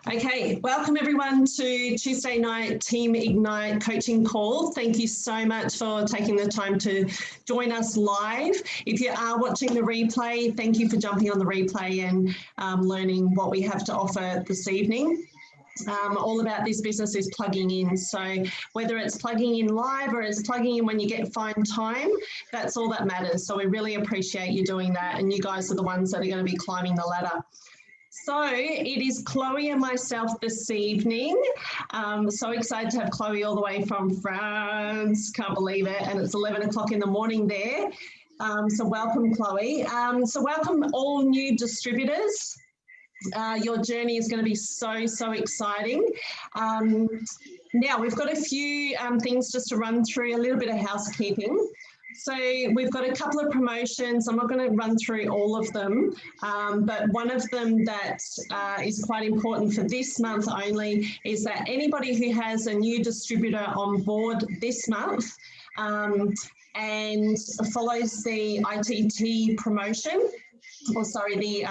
Okay, welcome everyone to Tuesday night Team Ignite coaching call. Thank you so much for taking the time to join us live. If you are watching the replay, thank you for jumping on the replay and learning what we have to offer this evening. All about this business is plugging in. So whether it's plugging in live or it's plugging in when you find time, that's all that matters. So we really appreciate you doing that. And you guys are the ones that are going to be climbing the ladder. So it is Chloe and myself this evening. So excited to have Chloe all the way from France. Can't believe it. And it's 11 o'clock in the morning there. So welcome, Chloe. So welcome all new distributors. Your journey is going to be so exciting. Now we've got a few things just to run through, a little bit of housekeeping. So we've got a couple of promotions. I'm not going to run through all of them, but one of them that is quite important for this month only is that anybody who has a new distributor on board this month and follows the ITT promotion, or sorry, the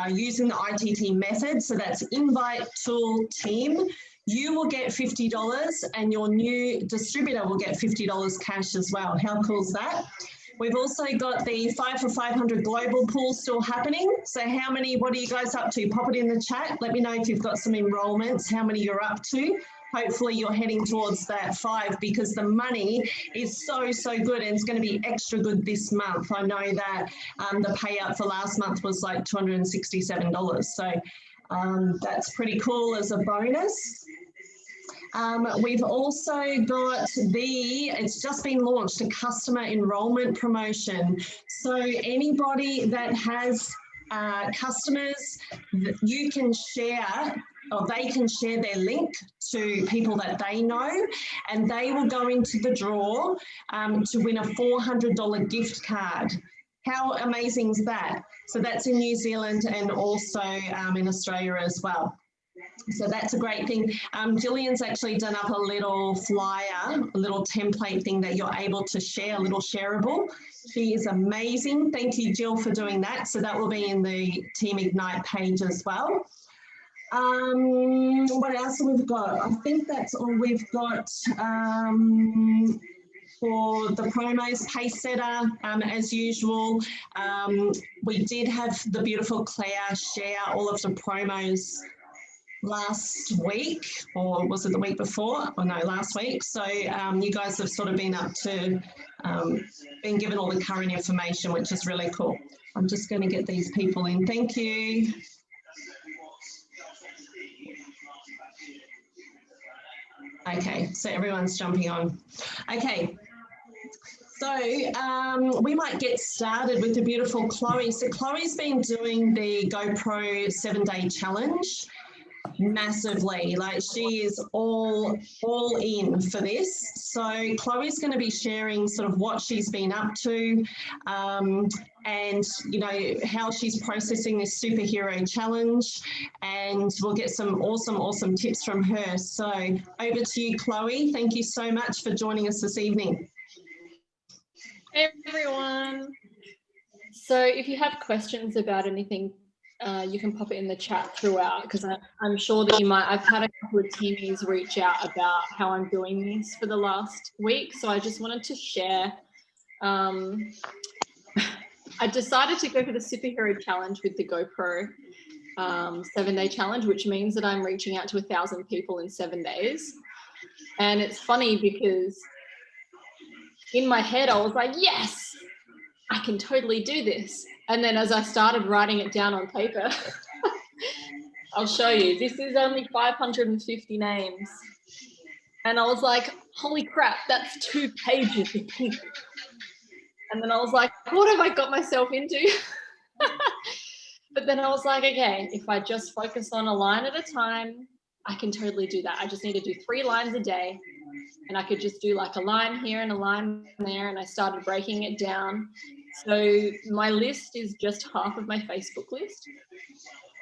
using the ITT method, so that's invite tool team, you will get $50 and your new distributor will get $50 cash as well. How cool is that? We've also got the 5 for 500 global pool still happening. So how many, what are you guys up to? Pop it in the chat. Let me know if you've got some enrollments, how many you're up to. Hopefully you're heading towards that 5 because the money is so good and it's going to be extra good this month. I know that the payout for last month was like $267. So that's pretty cool as a bonus. We've also got it's just been launched, a customer enrollment promotion. So anybody that has customers, you can share, or they can share their link to people that they know, and they will go into the draw to win a $400 gift card. How amazing is that? So that's in New Zealand and also in Australia as well. So that's a great thing. Gillian's actually done up a little flyer, a little template thing that you're able to share, a little shareable. She is amazing. Thank you, Jill, for doing that. So that will be in the Team Ignite page as well. What else have we got? I think that's all we've got for the promos. Pace setter, as usual. We did have the beautiful Claire share all of the promos last week, or was it the week before? Oh no, last week. So you guys have sort of been up to, been given all the current information, which is really cool. I'm just going to get these people in. Thank you. Okay, so everyone's jumping on. Okay. So we might get started with the beautiful Chloe. So Chloe's been doing the GoPro 7-day challenge massively. Like, she is all in for this. So Chloe's going to be sharing sort of what she's been up to and, you know, how she's processing this superhero challenge, and we'll get some awesome tips from her. So over to you, Chloe. Thank you so much for joining us this evening. Hey everyone. So if you have questions about anything, you can pop it in the chat throughout, because I'm sure that you might. I've had a couple of teamies reach out about how I'm doing this for the last week, so I just wanted to share. I decided to go for the superhero challenge with the GoPro 7-day challenge, which means that I'm reaching out to 1,000 people in 7 days. And it's funny because in my head I was like, yes, I can totally do this. And then as I started writing it down on paper, I'll show you, this is only 550 names. And I was like, holy crap, that's 2 pages of people. And then I was like, what have I got myself into? But then I was like, okay, if I just focus on a line at a time, I can totally do that. I just need to do 3 lines a day. And I could just do like a line here and a line there. And I started breaking it down. So my list is just half of my Facebook list.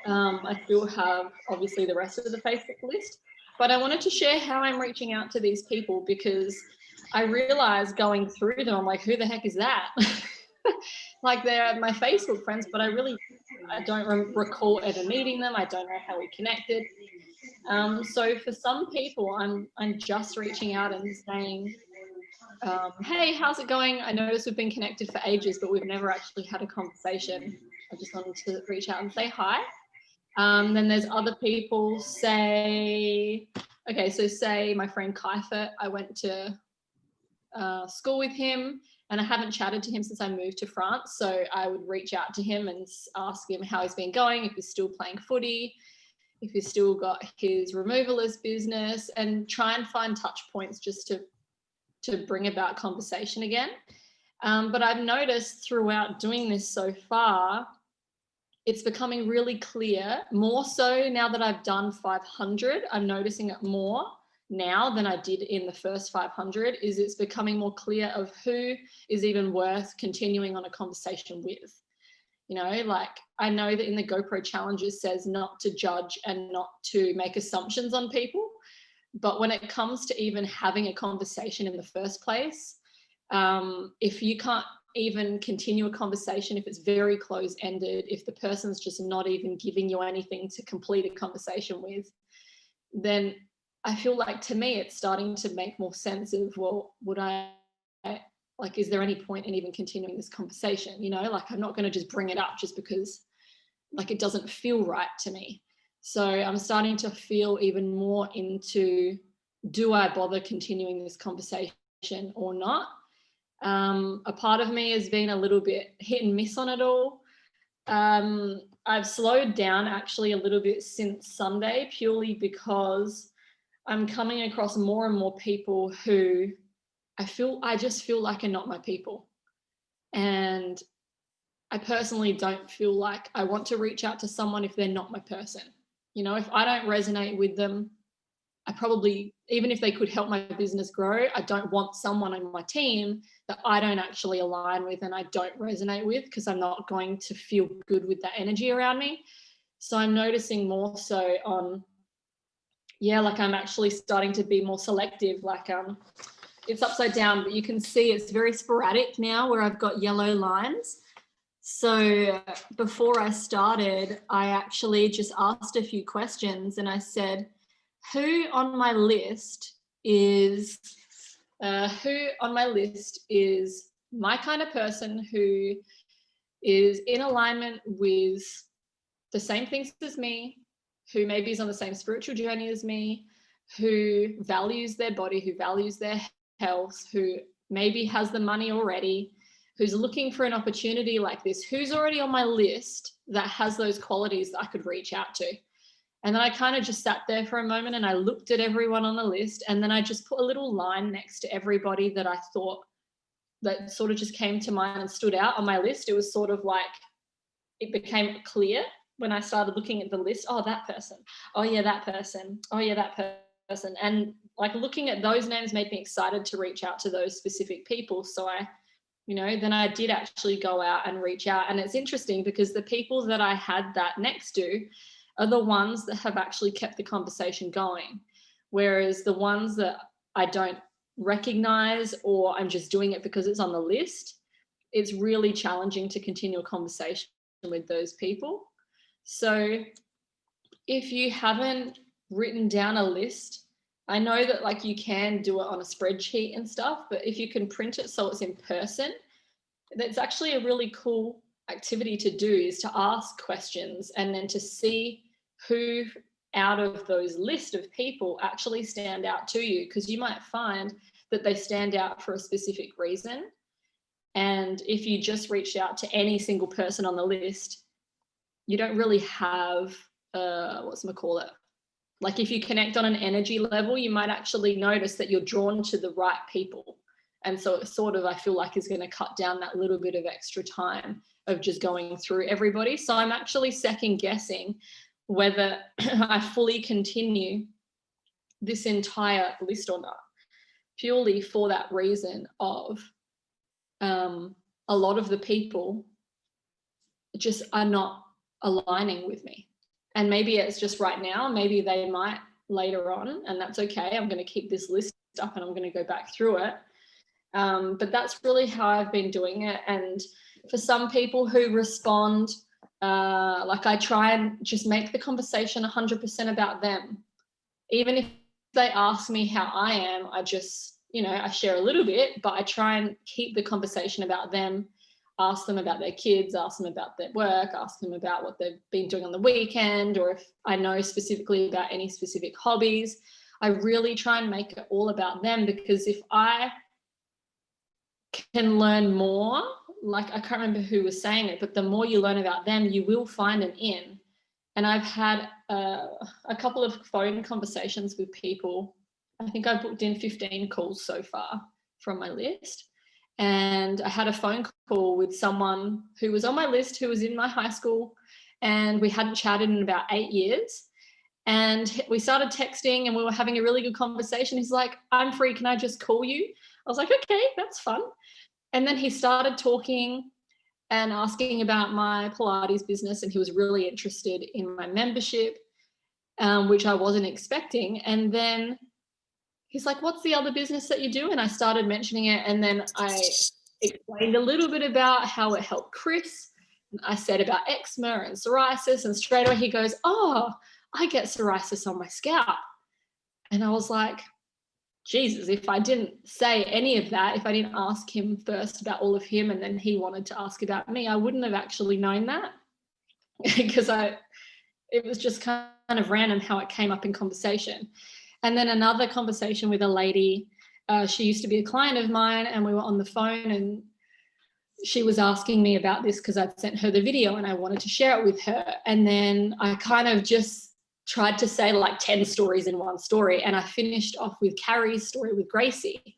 I still have obviously the rest of the Facebook list, but I wanted to share how I'm reaching out to these people, because I realized going through them, I'm like, who the heck is that? Like, they're my Facebook friends, but I really I don't recall ever meeting them. I don't know how we connected. So for some people, I'm just reaching out and saying, hey, how's it going? I noticed we've been connected for ages, but we've never actually had a conversation. I just wanted to reach out and say hi. Then there's other people, say my friend Kaifert, I went to school with him and I haven't chatted to him since I moved to France. So I would reach out to him and ask him how he's been going, if he's still playing footy, if he's still got his removalist business, and try and find touch points just to bring about conversation again. But I've noticed throughout doing this so far, it's becoming really clear, more so now that I've done 500, I'm noticing it more now than I did in the first 500, is it's becoming more clear of who is even worth continuing on a conversation with. You know, like I know that in the GoPro challenges says not to judge and not to make assumptions on people. But when it comes to even having a conversation in the first place, if you can't even continue a conversation, if it's very close-ended, if the person's just not even giving you anything to complete a conversation with, then I feel like, to me, it's starting to make more sense of, well, is there any point in even continuing this conversation? You know, like I'm not going to just bring it up just because like it doesn't feel right to me. So I'm starting to feel even more into, do I bother continuing this conversation or not? A part of me has been a little bit hit and miss on it all. I've slowed down actually a little bit since Sunday, purely because I'm coming across more and more people who I just feel like are not my people. And I personally don't feel like I want to reach out to someone if they're not my person. You know, if I don't resonate with them, I probably, even if they could help my business grow, I don't want someone on my team that I don't actually align with and I don't resonate with, because I'm not going to feel good with that energy around me. So I'm noticing more so on, like I'm actually starting to be more selective. Like it's upside down, but you can see it's very sporadic now where I've got yellow lines. So before I started, I actually just asked a few questions and I said, who on my list is my kind of person, who is in alignment with the same things as me, who maybe is on the same spiritual journey as me, who values their body, who values their health, who maybe has the money already, who's looking for an opportunity like this, who's already on my list that has those qualities that I could reach out to. And then I kind of just sat there for a moment and I looked at everyone on the list, and then I just put a little line next to everybody that I thought that sort of just came to mind and stood out on my list. It was sort of like, it became clear when I started looking at the list, oh, that person, oh yeah, that person, oh yeah, that person. And like looking at those names made me excited to reach out to those specific people. So then I did actually go out and reach out. And it's interesting because the people that I had that next to are the ones that have actually kept the conversation going. Whereas the ones that I don't recognize, or I'm just doing it because it's on the list, it's really challenging to continue a conversation with those people. So if you haven't written down a list, I know that like you can do it on a spreadsheet and stuff, but if you can print it so it's in person, that's actually a really cool activity to do, is to ask questions and then to see who out of those list of people actually stand out to you, because you might find that they stand out for a specific reason. And if you just reach out to any single person on the list, you don't really have like if you connect on an energy level, you might actually notice that you're drawn to the right people. And so it sort of, I feel like, is going to cut down that little bit of extra time of just going through everybody. So I'm actually second guessing whether I fully continue this entire list or not, purely for that reason of a lot of the people just are not aligning with me. And maybe it's just right now, maybe they might later on, and that's okay. I'm going to keep this list up and I'm going to go back through it. But that's really how I've been doing it. And for some people who respond like I try and just make the conversation 100% about them. Even if they ask me how I am, I just, I share a little bit, but I try and keep the conversation about them, ask them about their kids, ask them about their work, ask them about what they've been doing on the weekend, or if I know specifically about any specific hobbies. I really try and make it all about them, because if I can learn more, like I can't remember who was saying it, but the more you learn about them, you will find an in. And I've had a couple of phone conversations with people. I think I've booked in 15 calls so far from my list. And I had a phone call with someone who was on my list, who was in my high school, and we hadn't chatted in about 8 years. And we started texting and we were having a really good conversation. He's like, I'm free, can I just call you? I was like, okay, that's fun. And then he started talking and asking about my Pilates business, and he was really interested in my membership, which I wasn't expecting. And then he's like, what's the other business that you do? And I started mentioning it, and then I explained a little bit about how it helped Chris. And I said about eczema and psoriasis, and straight away he goes, oh, I get psoriasis on my scalp. And I was like, Jesus, if I didn't say any of that, if I didn't ask him first about all of him and then he wanted to ask about me, I wouldn't have actually known that, because it was just kind of random how it came up in conversation. And then another conversation with a lady, she used to be a client of mine, and we were on the phone, and she was asking me about this because I'd sent her the video and I wanted to share it with her. And then I kind of just tried to say like 10 stories in one story, and I finished off with Carrie's story with Gracie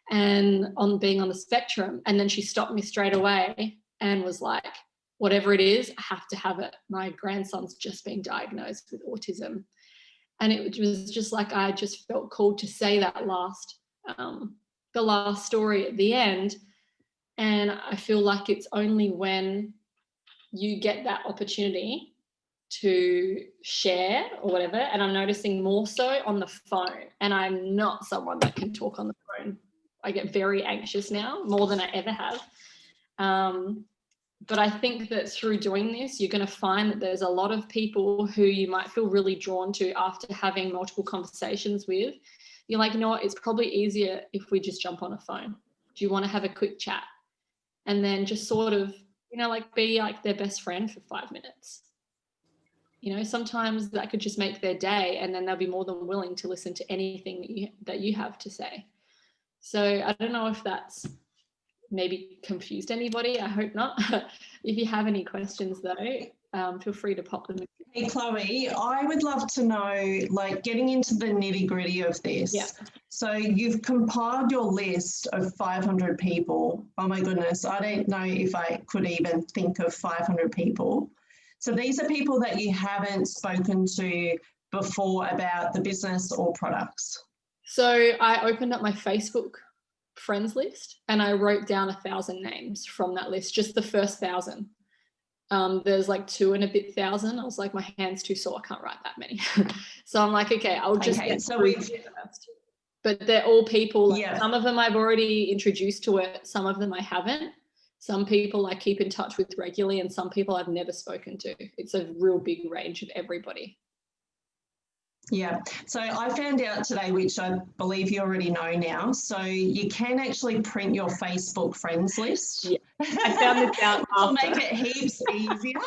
and on being on the spectrum. And then she stopped me straight away and was like, whatever it is, I have to have it. My grandson's just been diagnosed with autism. And it was just like, I just felt called to say that the last story at the end. And I feel like it's only when you get that opportunity to share or whatever, and I'm noticing more so on the phone, and I'm not someone that can talk on the phone. I get very anxious now, more than I ever have. But I think that through doing this, you're going to find that there's a lot of people who you might feel really drawn to after having multiple conversations with. You're like, you know what, it's probably easier if we just jump on a phone. Do you want to have a quick chat? And then just sort of, like be like their best friend for 5 minutes. Sometimes that could just make their day, and then they'll be more than willing to listen to anything that you have to say. So I don't know if that's maybe confused anybody. I hope not. If you have any questions though, feel free to pop them in. Hey, Chloe, I would love to know, like, getting into the nitty-gritty of this. Yeah. So you've compiled your list of 500 people. Oh my goodness, I don't know if I could even think of 500 people. So these are people that you haven't spoken to before about the business or products. So I opened up my Facebook friends list and I wrote down 1,000 names from that list, just the first 1,000. There's like 2 and a bit thousand. I was like, my hand's too sore, I can't write that many. So I'm like, okay, I'll just get so through first. But they're all people, like, yeah. Some of them I've already introduced to it, some of them I haven't. Some people I keep in touch with regularly, and some people I've never spoken to. It's a real big range of everybody. Yeah, so I found out today, which I believe you already know now, so you can actually print your Facebook friends list. Yeah, I found this out It'll make it heaps easier.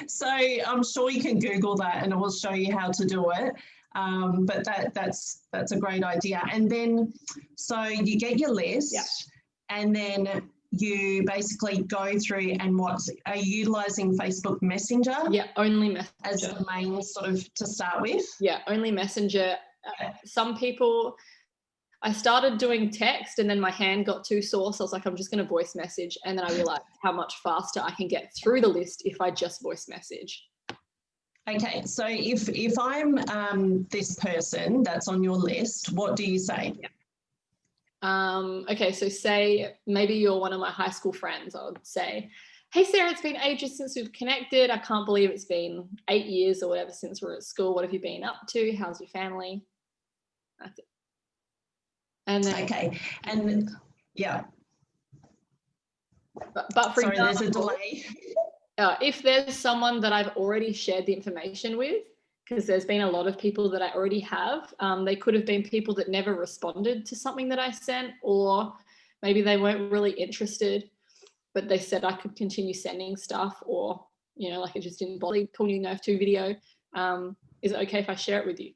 So I'm sure you can Google that and it will show you how to do it. But that's a great idea. And then, so you get your list, yeah. And then you basically go through and are you utilizing Facebook Messenger? Yeah, only Messenger. As the main sort of to start with? Yeah, only Messenger. Some people, I started doing text and then my hand got too sore. So I was like, I'm just going to voice message. And then I realized how much faster I can get through the list if I just voice message. Okay, so if I'm this person that's on your list, what do you say? Yeah. Okay, so say maybe you're one of my high school friends. I would say, hey, Sarah, it's been ages since we've connected. I can't believe it's been 8 years or whatever since we're at school. What have you been up to? How's your family? That's it. And then, okay, and yeah. But for Sorry, example, there's a delay. if there's someone that I've already shared the information with, because there's been a lot of people that I already have, they could have been people that never responded to something that I sent, or maybe they weren't really interested, but they said I could continue sending stuff, or, you know, like it just didn't bother. Cool New Nerf 2 video. Is it okay if I share it with you?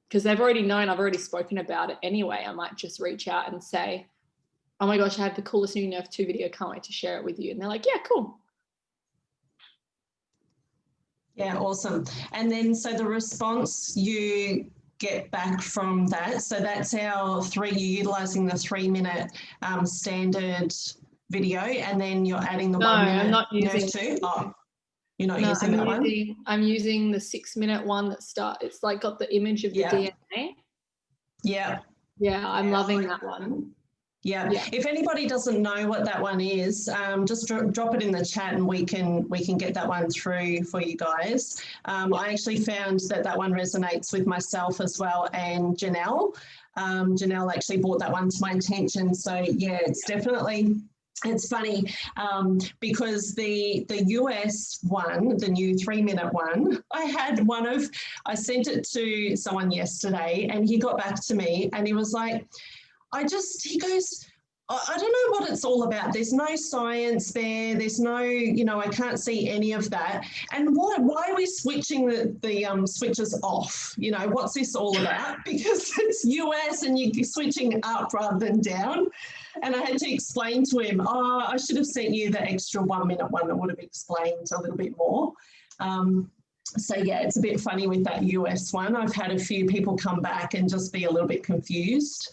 Because they've already known, I've already spoken about it anyway. I might just reach out and say, oh my gosh, I have the coolest new Nerf 2 video, can't wait to share it with you. And they're like, yeah, cool. Yeah, awesome. And then, so the response you get back from that, so that's you're utilizing the 3-minute standard video, and then you're adding the 1 minute I'm not using Nerf 2. Oh, you're not using that one? I'm using the 6-minute one that it's like got the image of the DNA. Yeah. Yeah, I'm loving that one. Yeah. If anybody doesn't know what that one is, just drop it in the chat and we can get that one through for you guys. I actually found that one resonates with myself as well, and Janelle. Janelle actually brought that one to my attention. So yeah, it's funny because the US one, the new 3-minute one, I sent it to someone yesterday, and he got back to me and he was like, he goes, I don't know what it's all about. There's no science there. There's no, I can't see any of that. And why are we switching the switches off? What's this all about? Because it's US and you're switching up rather than down. And I had to explain to him, I should have sent you the extra 1-minute one that would have explained a little bit more. So yeah, it's a bit funny with that US one. I've had a few people come back and just be a little bit confused.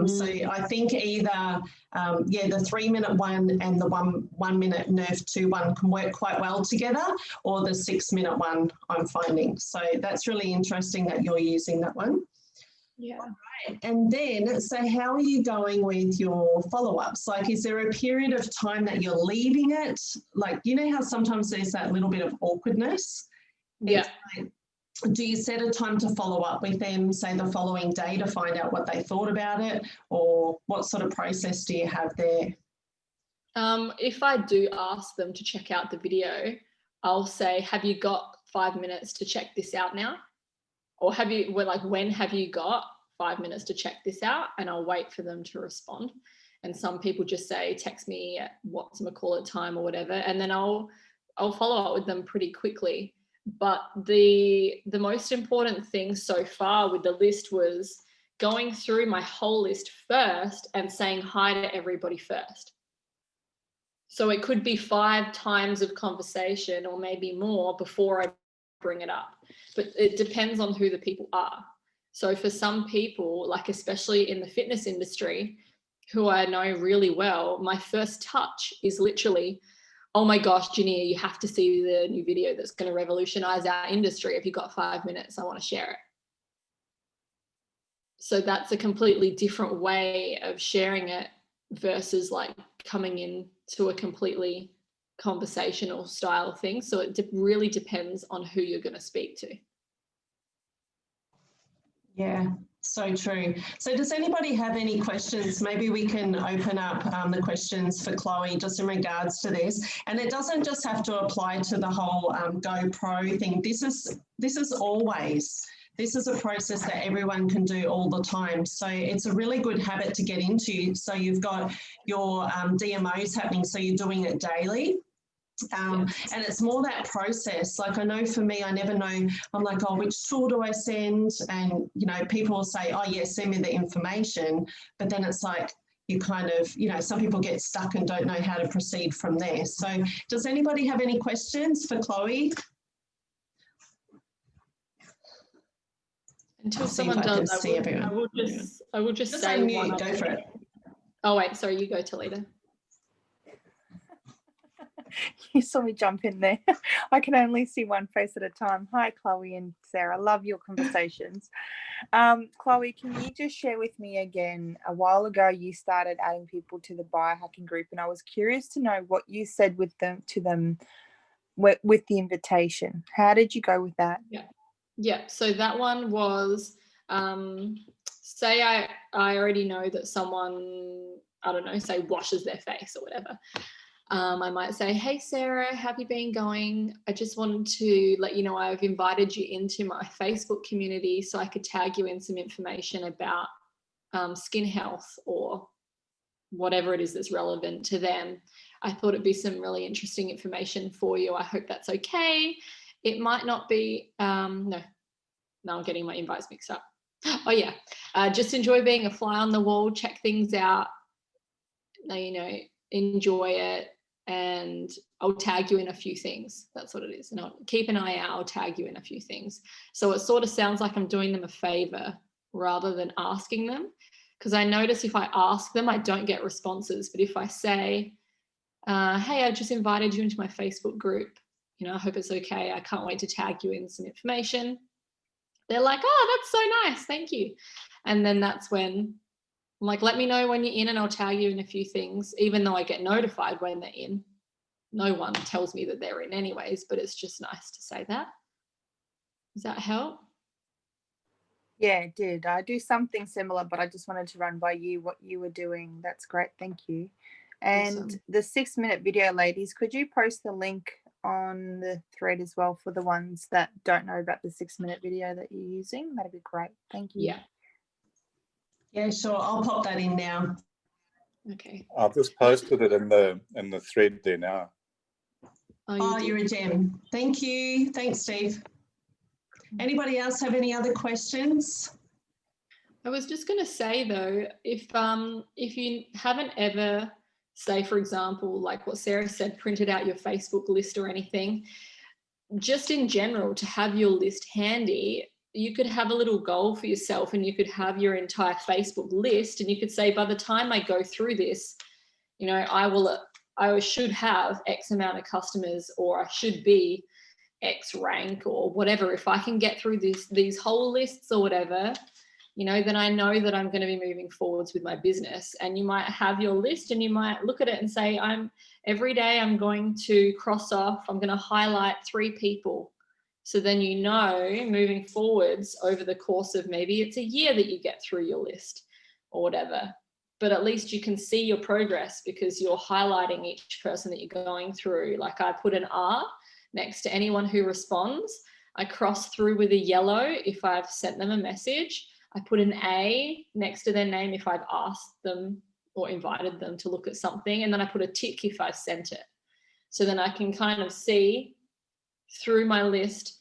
So I think either, the 3-minute one and the 1 minute Nerf 2 one can work quite well together, or the 6-minute one I'm finding. So that's really interesting that you're using that one. Yeah. All right. And then, so how are you going with your follow-ups? Like, is there a period of time that you're leaving it? Like, how sometimes there's that little bit of awkwardness? Yeah. Do you set a time to follow up with them, say the following day, to find out what they thought about it, or what sort of process do you have there? If I do ask them to check out the video, I'll say, have you got 5 minutes to check this out now? Or when have you got 5 minutes to check this out? And I'll wait for them to respond. And some people just say, text me at time or whatever. And then I'll follow up with them pretty quickly. But the most important thing so far with the list was going through my whole list first and saying hi to everybody first. So it could be 5 times of conversation or maybe more before I bring it up. But it depends on who the people are. So for some people, like especially in the fitness industry, who I know really well, my first touch is literally, oh my gosh, Jania, you have to see the new video that's going to revolutionize our industry. If you've got 5 minutes, I want to share it. So that's a completely different way of sharing it versus like coming into a completely conversational style thing. So it really depends on who you're going to speak to. Yeah, so true. So does anybody have any questions? Maybe we can open up the questions for Chloe just in regards to this. And it doesn't just have to apply to the whole GoPro thing. This is a process that everyone can do all the time. So it's a really good habit to get into. So you've got your DMOs happening, so you're doing it daily. And it's more that process. Like I know for me, I never know, I'm like, oh, which tool do I send? And, people will say, oh, yeah, send me the information. But then it's like, you kind of, some people get stuck and don't know how to proceed from there. So does anybody have any questions for Chloe? Until someone does, I will just say one. Go for it. Oh, wait, sorry, you go, Talita. You saw me jump in there. I can only see one face at a time. Hi, Chloe and Sarah. Love your conversations. Chloe, can you just share with me again, a while ago you started adding people to the biohacking group, and I was curious to know what you said with the invitation. How did you go with that? Yeah. So that one was, say I already know that someone, I don't know, say washes their face or whatever. I might say, hey, Sarah, how have you been going? I just wanted to let you know I've invited you into my Facebook community so I could tag you in some information about skin health or whatever it is that's relevant to them. I thought it'd be some really interesting information for you. I hope that's okay. It might not be, no, I'm getting my invites mixed up. Oh yeah, just enjoy being a fly on the wall, check things out, you know, enjoy it, and I'll tag you in a few things. That's what it is. And I'll keep an eye out, I'll tag you in a few things. So it sort of sounds like I'm doing them a favor rather than asking them, because I notice if I ask them, I don't get responses. But if I say, hey, I just invited you into my Facebook group, you know, I hope it's okay, I can't wait to tag you in some information, they're like, oh, that's so nice, thank you. And then that's when I'm like, let me know when you're in and I'll tag you in a few things, even though I get notified when they're in. No one tells me that they're in anyways, but it's just nice to say that. Does that help? Yeah, it did. I do something similar, but I just wanted to run by you what you were doing. That's great. Thank you. And Awesome. the 6-minute video, ladies, could you post the link on the thread as well for the ones that don't know about the 6-minute video that you're using? That'd be great. Thank you. Yeah. Yeah, sure. I'll pop that in now. Okay. I've just posted it in the thread there now. Oh, you're a gem. Thank you. Thanks, Steve. Anybody else have any other questions? I was just going to say though, if you haven't ever, say for example, like what Sarah said, printed out your Facebook list or anything, just in general, to have your list handy, you could have a little goal for yourself and you could have your entire Facebook list and you could say, by the time I go through this, you know, I should have X amount of customers, or I should be X rank or whatever. If I can get through these whole lists or whatever, you know, then I know that I'm going to be moving forwards with my business. And you might have your list and you might look at it and say, every day I'm going to cross off, I'm going to highlight 3 people. So then, you know, moving forwards over the course of maybe it's a year that you get through your list or whatever, but at least you can see your progress because you're highlighting each person that you're going through. Like I put an R next to anyone who responds. I cross through with a yellow if I've sent them a message. I put an A next to their name if I've asked them or invited them to look at something. And then I put a tick if I've sent it. So then I can kind of see through my list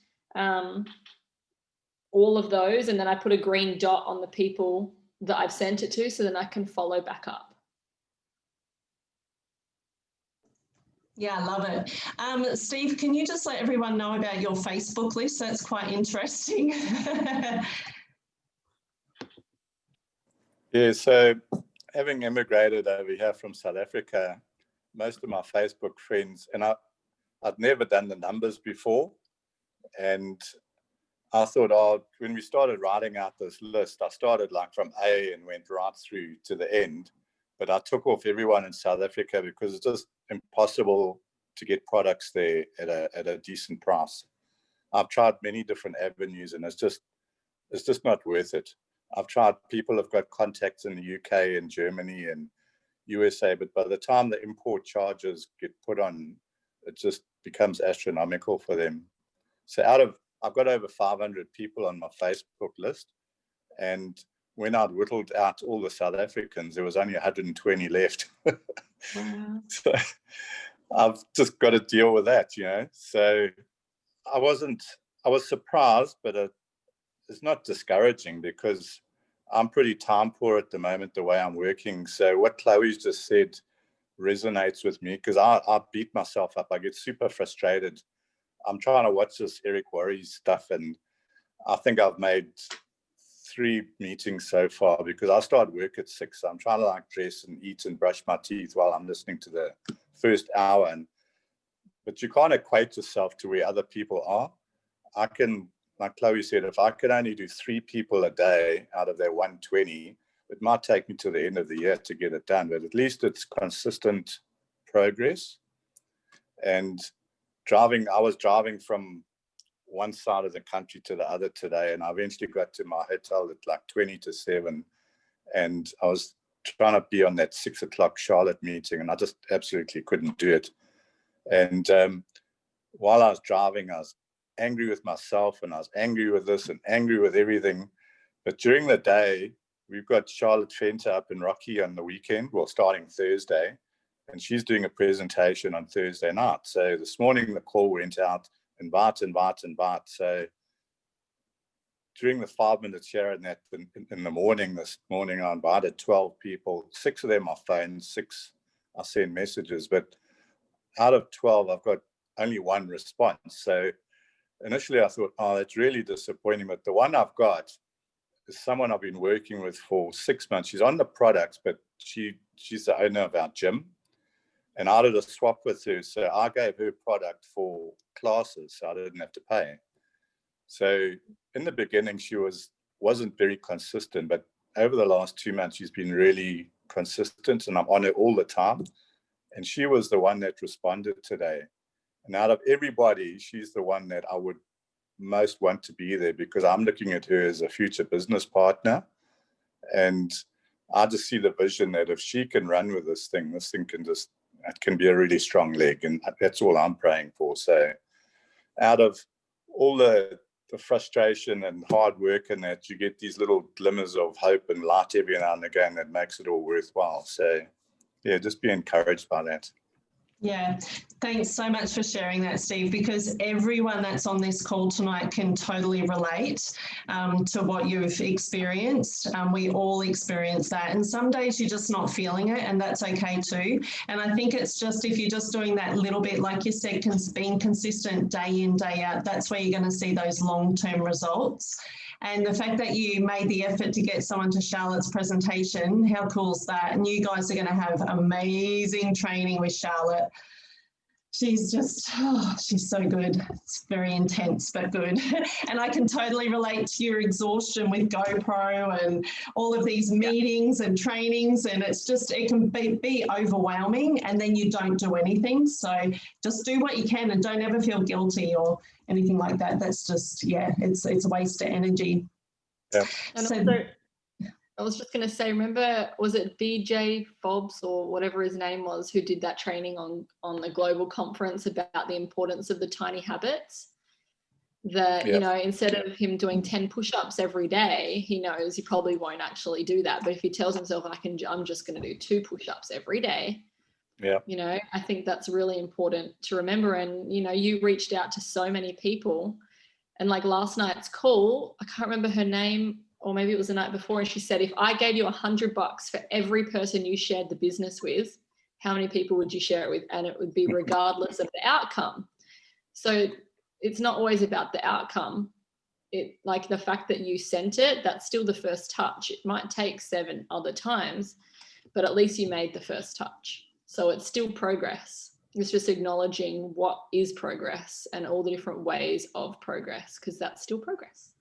all of those. And then I put a green dot on the people that I've sent it to, so then I can follow back up. Yeah, I love it. Steve, can you just let everyone know about your Facebook list? That's quite interesting. Yeah, so having immigrated over here from South Africa, most of my Facebook friends, and I'd never done the numbers before, and I thought, when we started writing out this list, I started like from A and went right through to the end, but I took off everyone in South Africa because it's just impossible to get products there at a decent price. I've tried many different avenues and it's just not worth it. I've tried, people have got contacts in the UK and Germany and USA, but by the time the import charges get put on, it just becomes astronomical for them. So I've got over 500 people on my Facebook list, and when I'd whittled out all the South Africans, there was only 120 left. Wow. So I've just got to deal with that, you know. So I was surprised, but it's not discouraging because I'm pretty time poor at the moment, the way I'm working. So what Chloe's just said resonates with me because I beat myself up. I get super frustrated. I'm trying to watch this Eric Worre's stuff, and I think I've made 3 meetings so far because I start work at 6. So I'm trying to like dress and eat and brush my teeth while I'm listening to the first hour. But you can't equate yourself to where other people are. I can, like Chloe said, if I could only do 3 people a day out of their 120, it might take me to the end of the year to get it done, but at least it's consistent progress. And I was driving from one side of the country to the other today, and I eventually got to my hotel at like 20 to 7, and I was trying to be on that 6 o'clock Charlotte meeting, and I just absolutely couldn't do it. And while I was driving, I was angry with myself, and I was angry with this and angry with everything. But during the day, we've got Charlotte Fenter up in Rocky on the weekend, well, starting Thursday, and she's doing a presentation on Thursday night. So this morning the call went out, invite. So during the 5 minutes here and that in the morning, this morning, I invited 12 people. 6 of them are phones, 6 I send messages, but out of 12, I've got only 1 response. So initially I thought, oh, that's really disappointing. But the one I've got is someone I've been working with for 6 months. She's on the products, but she's the owner of our gym. And I did a swap with her. So I gave her product for classes, so I didn't have to pay. So in the beginning, she wasn't very consistent, but over the last 2 months, she's been really consistent, and I'm on her all the time. And she was the one that responded today. And out of everybody, she's the one that I would most want to be there, because I'm looking at her as a future business partner. And I just see the vision that if she can run with this thing it can be a really strong leg. And that's all I'm praying for. So out of all the frustration and hard work and that, you get these little glimmers of hope and light every now and again that makes it all worthwhile. So yeah, just be encouraged by that. Yeah, thanks so much for sharing that, Steve, because everyone that's on this call tonight can totally relate to what you've experienced. We all experience that, and some days you're just not feeling it, and that's okay too. And I think it's just, if you're just doing that little bit, like you said, being consistent day in, day out, that's where you're going to see those long-term results. And the fact that you made the effort to get someone to Charlotte's presentation, how cool is that? And you guys are going to have amazing training with Charlotte. She's just, she's so good. It's very intense, but good. And I can totally relate to your exhaustion with GoPro and all of these meetings and trainings. And it's just, it can be overwhelming, and then you don't do anything. So just do what you can and don't ever feel guilty or anything like that. That's just, yeah, it's a waste of energy. Yeah. And So, also, I was just going to say, remember, was it BJ Fobbs or whatever his name was, who did that training on the global conference about the importance of the tiny habits? That, you know, instead of him doing 10 push-ups every day, he knows he probably won't actually do that. But if he tells himself, I'm just going to do 2 push-ups every day, you know, I think that's really important to remember. And, you know, you reached out to so many people, and like last night's call, I can't remember her name, or maybe it was the night before, and she said, if I gave you $100 for every person you shared the business with, how many people would you share it with? And it would be regardless of the outcome. So it's not always about the outcome. It, like the fact that you sent it, that's still the first touch. It might take 7 other times, but at least you made the first touch. So it's still progress. It's just acknowledging what is progress and all the different ways of progress, because that's still progress.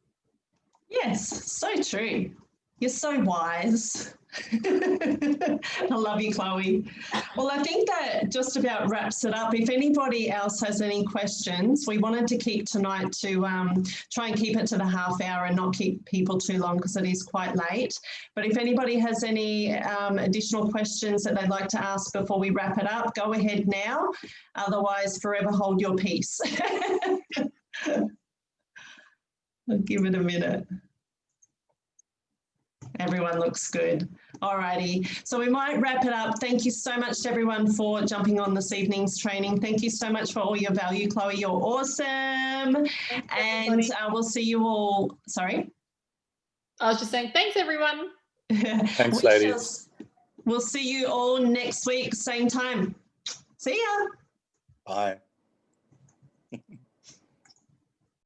yes, so true. You're so wise. I love you, Chloe. Well, I think that just about wraps it up. If anybody else has any questions, we wanted to keep tonight to try and keep it to the half hour and not keep people too long, because it is quite late. But if anybody has any additional questions that they'd like to ask before we wrap it up, go ahead now. Otherwise, forever hold your peace. I'll give it a minute. Everyone looks good. All righty. So we might wrap it up. Thank you so much to everyone for jumping on this evening's training. Thank you so much for all your value, Chloe. You're awesome. And we'll see you all. Sorry? I was just saying, thanks, everyone. Thanks, ladies. We'll see you all next week, same time. See ya. Bye.